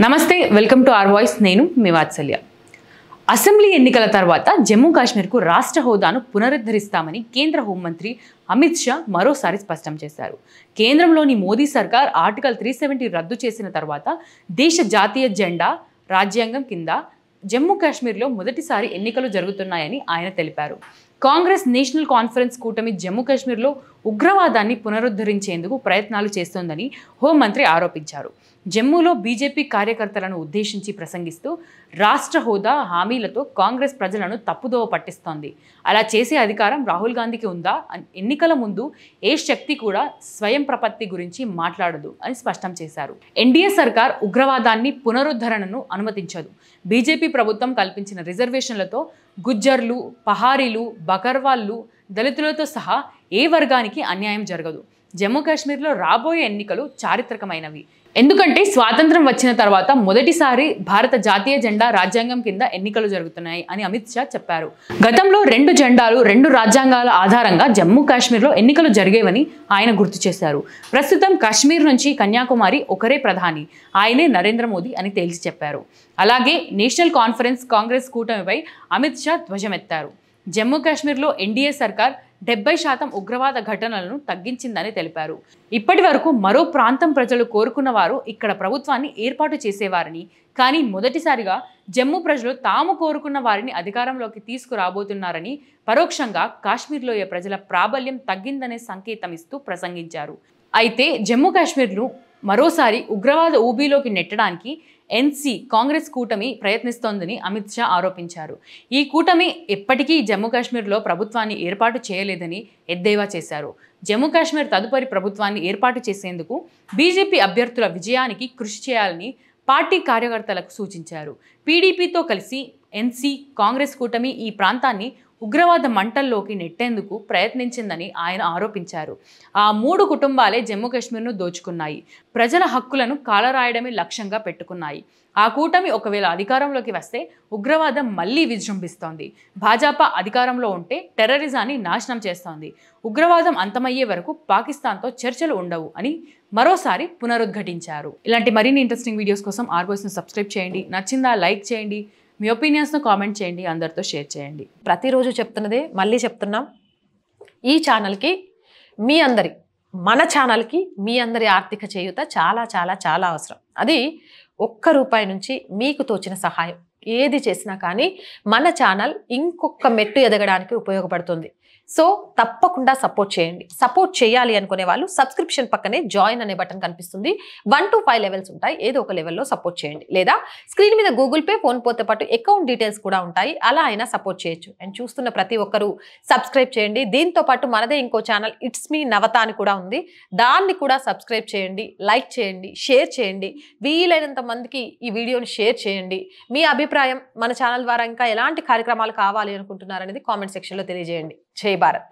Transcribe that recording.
నమస్తే welcome to are voice నేను మీ వాత్సల్య assembly ఎన్నికల తర్వాత జమ్మూ కాశ్మీర్కు రాష్ట్ర హోదాను పునరుద్ధరిస్తామని కేంద్ర హోంమంత్రి అమిత్ షా మరోసారి స్పష్టం చేశారు. కేంద్రంలోని మోదీ సర్కార్ ఆర్టికల్ 370 రద్దు చేసిన తర్వాత దేశ జాతీయ జెండా రాజ్యాంగం కింద జమ్మూ కాశ్మీర్లో మొదటిసారి ఎన్నికలు జరుగుతున్నాయని ఆయన తెలిపారు. కాంగ్రెస్ నేషనల్ కాన్ఫరెన్స్ కూటమి జమ్మూ కాశ్మీర్లో ఉగ్రవాదాన్ని పునరుద్ధరించేందుకు ప్రయత్నాలు చేస్తోందని హోంమంత్రి ఆరోపించారు. జమ్మూలో బీజేపీ కార్యకర్తలను ఉద్దేశించి ప్రసంగిస్తూ రాష్ట్ర హోదా హామీలతో కాంగ్రెస్ ప్రజలను తప్పుదోవ పట్టిస్తోంది. అలా చేసే అధికారం రాహుల్ గాంధీకి ఉందా? ఎన్నికల ముందు ఏ శక్తి కూడా స్వయం ప్రపత్తి గురించి మాట్లాడదు అని స్పష్టం చేశారు. ఎన్డీఏ సర్కార్ ఉగ్రవాదాన్ని పునరుద్ధరణను అనుమతించదు. బీజేపీ ప్రభుత్వం కల్పించిన రిజర్వేషన్లతో గుజ్జర్లు, పహారీలు, బకర్వాళ్ళు, దళితులతో సహా ఏ వర్గానికి అన్యాయం జరగదు. జమ్మూ కాశ్మీర్లో రాబోయే ఎన్నికలు చారిత్రకమైనవి. ఎందుకంటే స్వాతంత్రం వచ్చిన తర్వాత మొదటిసారి భారత జాతీయ జెండా రాజ్యాంగం కింద ఎన్నికలు జరుగుతున్నాయి అని అమిత్ షా చెప్పారు. గతంలో 2 జెండాలు 2 రాజ్యాంగాల ఆధారంగా జమ్మూ కాశ్మీర్లో ఎన్నికలు జరిగేవని ఆయన గుర్తు చేశారు. ప్రస్తుతం కాశ్మీర్ నుంచి కన్యాకుమారి ఒకరే ప్రధాని, ఆయనే నరేంద్ర మోదీ అని తేల్చి చెప్పారు. అలాగే నేషనల్ కాన్ఫరెన్స్ కాంగ్రెస్ కూటమిపై అమిత్ షా ధ్వజమెత్తారు. జమ్మూ కాశ్మీర్లో ఎన్డీఏ సర్కార్ 70% ఉగ్రవాద ఘటనలను తగ్గించిందని తెలిపారు. ఇప్పటి వరకు మరో ప్రాంతం ప్రజలు కోరుకున్న వారు ఇక్కడ ప్రభుత్వాన్ని ఏర్పాటు చేసేవారని, కానీ మొదటిసారిగా జమ్మూ ప్రజలు తాము కోరుకున్న వారిని అధికారంలోకి తీసుకురాబోతున్నారని, పరోక్షంగా కాశ్మీర్లోయ ప్రజల ప్రాబల్యం తగ్గిందనే సంకేతం ఇస్తూ ప్రసంగించారు. అయితే జమ్మూ కాశ్మీర్ను మరోసారి ఉగ్రవాద ఊబిలోకి నెట్టడానికి ఎన్సీ కాంగ్రెస్ కూటమి ప్రయత్నిస్తోందని అమిత్ షా ఆరోపించారు. ఈ కూటమి ఎప్పటికీ జమ్మూ కాశ్మీర్లో ప్రభుత్వాన్ని ఏర్పాటు చేయలేదని ఎద్దేవా చేశారు. జమ్మూ కాశ్మీర్ తదుపరి ప్రభుత్వాన్ని ఏర్పాటు చేసేందుకు బీజేపీ అభ్యర్థుల విజయానికి కృషి చేయాలని పార్టీ కార్యకర్తలకు సూచించారు. పీడీపీతో కలిసి ఎన్సీ కాంగ్రెస్ కూటమి ఈ ప్రాంతాన్ని ఉగ్రవాద మంటల్లోకి నెట్టేందుకు ప్రయత్నించిందని ఆయన ఆరోపించారు. ఆ 3 కుటుంబాలే జమ్మూ కాశ్మీర్ను దోచుకున్నాయి, ప్రజల హక్కులను కాలరాయడమే లక్ష్యంగా పెట్టుకున్నాయి. ఆ కూటమి ఒకవేళ అధికారంలోకి వస్తే ఉగ్రవాదం మళ్లీ విజృంభిస్తోంది. భాజపా అధికారంలో ఉంటే టెర్రరిజాన్ని నాశనం చేస్తోంది. ఉగ్రవాదం అంతమయ్యే వరకు పాకిస్తాన్తో చర్చలు ఉండవు అని మరోసారి పునరుద్ఘాటించారు. ఇలాంటి మరిన్ని ఇంట్రెస్టింగ్ వీడియోస్ కోసం ఆర్ వాయిస్ను సబ్స్క్రైబ్ చేయండి. నచ్చిందా లైక్ చేయండి. మీ ఒపీనియన్స్ను కామెంట్ చేయండి. అందరితో షేర్ చేయండి. ప్రతిరోజు చెప్తున్నదే మళ్ళీ చెప్తున్నాం. ఈ ఛానల్కి మన ఛానల్కి మీ అందరి ఆర్థిక చేయూత చాలా చాలా చాలా అవసరం. అది ₹1 నుంచి మీకు తోచిన సహాయం ఏది చేసినా కానీ మన ఛానల్ ఇంకొక మెట్టు ఎదగడానికి ఉపయోగపడుతుంది. సో తప్పకుండా సపోర్ట్ చేయండి. సపోర్ట్ చేయాలి అనుకునే వాళ్ళు సబ్స్క్రిప్షన్ పక్కనే జాయిన్ అనే బటన్ కనిపిస్తుంది. 1 to 5 లెవెల్స్ ఉంటాయి. ఏదో ఒక లెవెల్లో సపోర్ట్ చేయండి. లేదా స్క్రీన్ మీద గూగుల్ పే, ఫోన్ పేతో పాటు అకౌంట్ డీటెయిల్స్ కూడా ఉంటాయి. అలా అయినా సపోర్ట్ చేయొచ్చు. అండ్ చూస్తున్న ప్రతి ఒక్కరూ సబ్స్క్రైబ్ చేయండి. దీంతో పాటు మనదే ఇంకో ఛానల్ ఇట్స్ మీ నవత అని కూడా ఉంది. దాన్ని కూడా సబ్స్క్రైబ్ చేయండి, లైక్ చేయండి, షేర్ చేయండి. వీలైనంత మందికి ఈ వీడియోని షేర్ చేయండి. మీ అభిప్రాయం మన ఛానల్ ద్వారా ఇంకా ఎలాంటి కార్యక్రమాలు కావాలి అనుకుంటున్నారనేది కామెంట్ సెక్షన్లో తెలియజేయండి. జై భారత్.